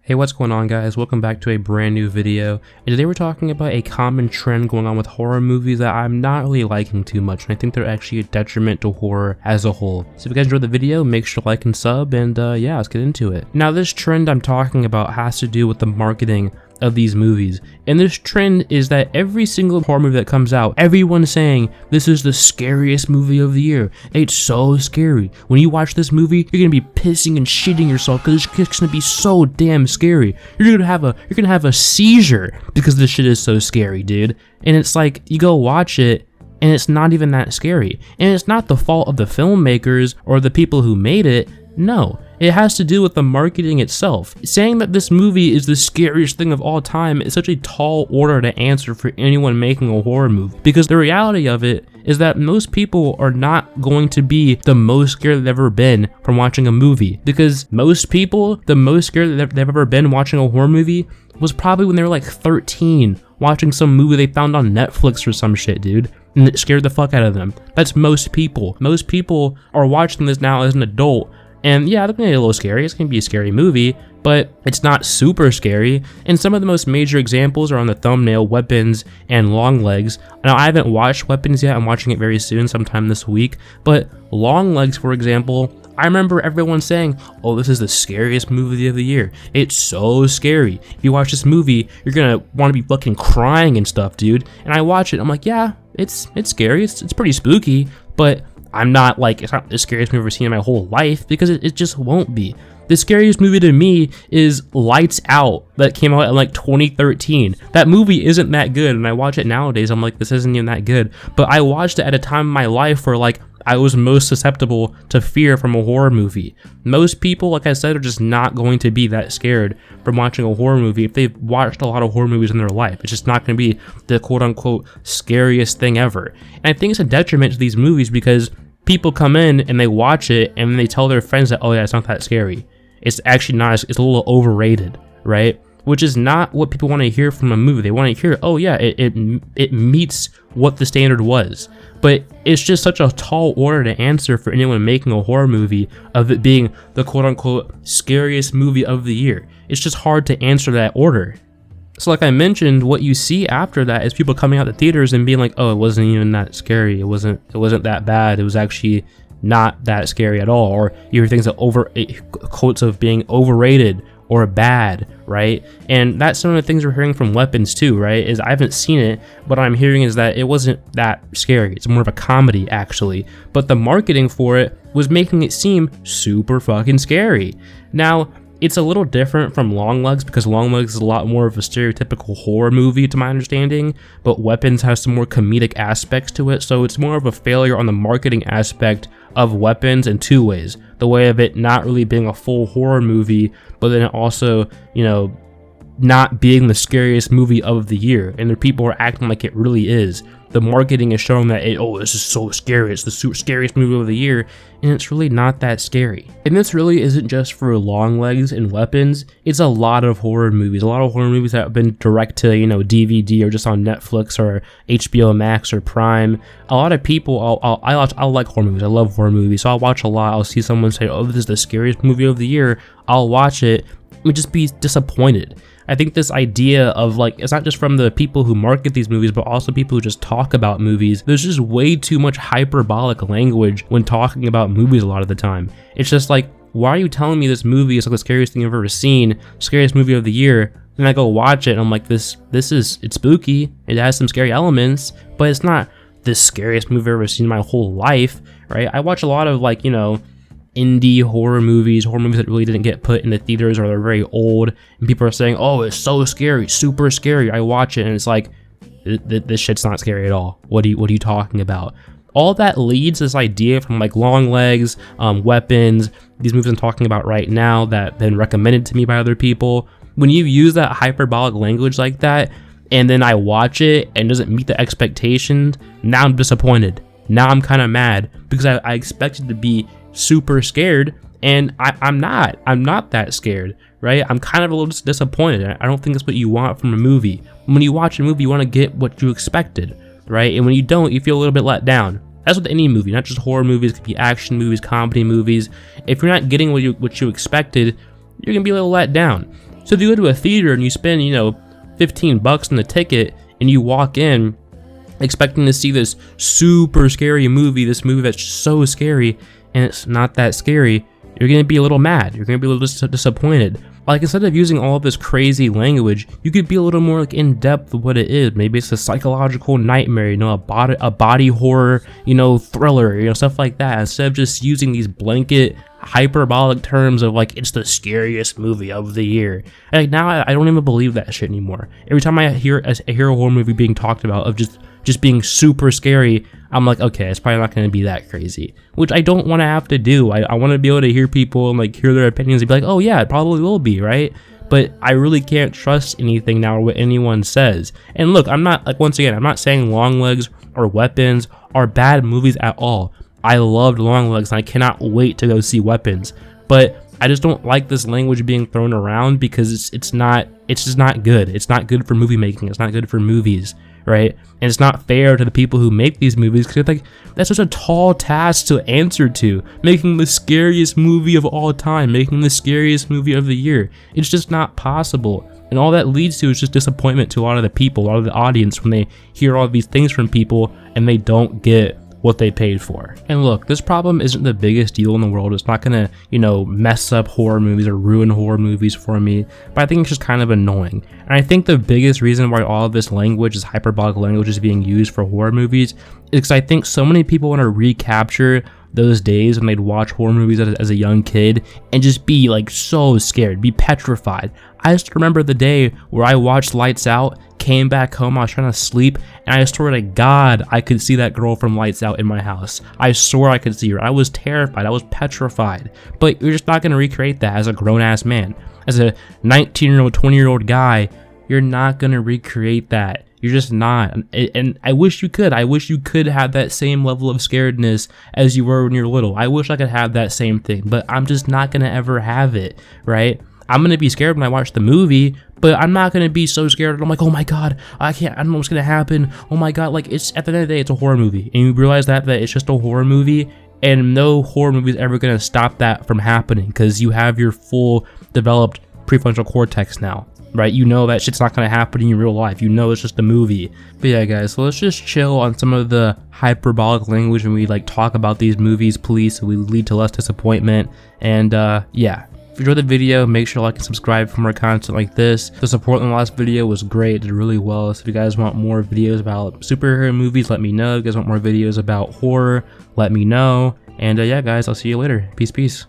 Hey, what's going on, guys? Welcome back to a brand new video, and today we're talking about a common trend going on with horror movies that I'm not really liking too much, and I think they're actually a detriment to horror as a whole. So if you guys enjoyed the video, make sure to like and sub, and yeah, let's get into it. Now, this trend I'm talking about has to do with the marketing of these movies, and this trend is that every single horror movie that comes out, everyone's saying this is the scariest movie of the year. It's so scary. When you watch this movie, you're gonna be pissing and shitting yourself because it's gonna be so damn scary. You're gonna have a seizure because this shit is so scary, dude. And it's like, you go watch it and it's not even that scary, and it's not the fault of the filmmakers or the people who made it. No, it has to do with the marketing itself. Saying that this movie is the scariest thing of all time is such a tall order to answer for anyone making a horror movie, because the reality of it is that most people are not going to be the most scared they've ever been from watching a movie, because most people, the most scared they've ever been watching a horror movie was probably when they were like 13, watching some movie they found on Netflix or some shit, dude, and it scared the fuck out of them. That's most people. Most people are watching this now as an adult, and yeah, they're gonna be a little scary. It's gonna be a scary movie, but it's not super scary. And some of the most major examples are on the thumbnail: Weapons and Longlegs. Now, I haven't watched Weapons yet. I'm watching it very soon, sometime this week. But Longlegs, for example, I remember everyone saying, oh, this is the scariest movie of the year. It's so scary. If you watch this movie, you're gonna want to be fucking crying and stuff, dude. And I watch it, I'm like, yeah, it's scary. It's pretty spooky, but I'm not like, it's not the scariest movie I've ever seen in my whole life, because it just won't be. The scariest movie to me is Lights Out, that came out in like 2013. That movie isn't that good, and I watch it nowadays, I'm like, this isn't even that good. But I watched it at a time in my life where like I was most susceptible to fear from a horror movie. Most people, like I said, are just not going to be that scared from watching a horror movie if they've watched a lot of horror movies in their life. It's just not going to be the quote-unquote scariest thing ever. And I think it's a detriment to these movies, because people come in and they watch it and they tell their friends that, oh yeah, it's not that scary. It's actually not. It's a little overrated, right? Which is not what people want to hear from a movie. They want to hear, oh yeah, it meets what the standard was. But it's just such a tall order to answer for anyone making a horror movie of it being the quote-unquote scariest movie of the year. It's just hard to answer that order. So like I mentioned, what you see after that is people coming out to theaters and being like, oh, it wasn't even that scary. It wasn't that bad. It was actually not that scary at all. Or you hear things that quotes of being overrated or bad, right? And that's some of the things we're hearing from Weapons too, right? Is I haven't seen it, but what I'm hearing is that it wasn't that scary. It's more of a comedy, actually. But the marketing for it was making it seem super fucking scary. Now, it's a little different from Longlegs, because Longlegs is a lot more of a stereotypical horror movie to my understanding, but Weapons has some more comedic aspects to it, so it's more of a failure on the marketing aspect of Weapons in two ways. The way of it not really being a full horror movie, but then also, you know, not being the scariest movie of the year, and the people are acting like it really is. The marketing is showing that, oh, this is so scary, it's the scariest movie of the year, and it's really not that scary. And this really isn't just for Longlegs and Weapons, it's a lot of horror movies. A lot of horror movies that have been direct to, you know, DVD or just on Netflix or HBO Max or Prime. A lot of people, I like horror movies, I love horror movies, so I'll watch a lot. I'll see someone say, oh, this is the scariest movie of the year, I'll watch it, and just be disappointed. I think this idea of like, it's not just from the people who market these movies, but also people who just talk about movies. There's just way too much hyperbolic language when talking about movies a lot of the time. It's just like, why are you telling me this movie is like the scariest thing I've ever seen, scariest movie of the year? And I go watch it and I'm like, it's spooky. It has some scary elements, but it's not the scariest movie I've ever seen in my whole life, right? I watch a lot of like, you know, indie horror movies that really didn't get put in the theaters, or they're very old, and people are saying, oh, it's so scary, super scary. I watch it and it's like, this shit's not scary at all. What are you talking about? All that leads this idea from like Longlegs, Weapons, these movies I'm talking about right now that have been recommended to me by other people. When you use that hyperbolic language like that, and then I watch it and it doesn't meet the expectations, now I'm disappointed. Now I'm kind of mad, because I expected to be super scared, and I'm not that scared, right? I'm kind of a little disappointed. I don't think that's what you want from a movie. When you watch a movie, you want to get what you expected, right? And when you don't, you feel a little bit let down. That's with any movie, not just horror movies. It could be action movies, comedy movies. If you're not getting what you expected, you're gonna be a little let down. So if you go to a theater and you spend, you know, 15 bucks on the ticket and you walk in expecting to see this super scary movie, this movie that's so scary, and it's not that scary, you're gonna be a little mad. You're gonna be a little disappointed. Like, instead of using all of this crazy language, you could be a little more like in depth of what it is. Maybe it's a psychological nightmare, you know, a body horror, you know, thriller, you know, stuff like that. Instead of just using these blanket hyperbolic terms of like, it's the scariest movie of the year. Like, now I don't even believe that shit anymore. Every time I hear a horror movie being talked about of just being super scary, I'm like, okay, it's probably not going to be that crazy, which I don't want to have to do. I want to be able to hear people and like hear their opinions and be like, oh yeah, it probably will be, right? But I really can't trust anything now or what anyone says. And look, I'm not, like, once again, I'm not saying Longlegs or Weapons are bad movies at all. I loved Longlegs and I cannot wait to go see Weapons, but I just don't like this language being thrown around because it's just not good. It's not good for movie making. It's not good for movies, right? And it's not fair to the people who make these movies because like, that's such a tall task to answer to, making the scariest movie of all time, making the scariest movie of the year. It's just not possible. And all that leads to is just disappointment to a lot of the people, a lot of the audience, when they hear all these things from people and they don't get what they paid for. And look, this problem isn't the biggest deal in the world. It's not gonna, you know, mess up horror movies or ruin horror movies for me, but I think it's just kind of annoying. And I think the biggest reason why all of this language, this hyperbolic language, is being used for horror movies is because I think so many people want to recapture those days when they'd watch horror movies as a young kid and just be like so scared, be petrified. I just remember the day where I watched Lights Out, came back home, I was trying to sleep, and I swear to God, I could see that girl from Lights Out in my house. I swore I could see her. I was terrified. I was petrified. But you're just not going to recreate that as a grown-ass man. As a 19-year-old, 20-year-old guy, you're not going to recreate that. You're just not. And I wish you could. I wish you could have that same level of scaredness as you were when you were little. I wish I could have that same thing, but I'm just not going to ever have it, right? I'm going to be scared when I watch the movie, but I'm not going to be so scared. I'm like, oh my God, I don't know what's going to happen. Oh my God, like, it's, at the end of the day, it's a horror movie. And you realize that it's just a horror movie, and no horror movie is ever going to stop that from happening because you have your full developed prefrontal cortex now, right? You know that shit's not going to happen in real life. You know it's just a movie. But yeah, guys, so let's just chill on some of the hyperbolic language when we like talk about these movies, please, so we lead to less disappointment. And yeah. If you enjoyed the video, make sure to like and subscribe for more content like this. The support in the last video was great, it did really well. So if you guys want more videos about superhero movies, let me know. If you guys want more videos about horror, let me know. And yeah, guys, I'll see you later. Peace.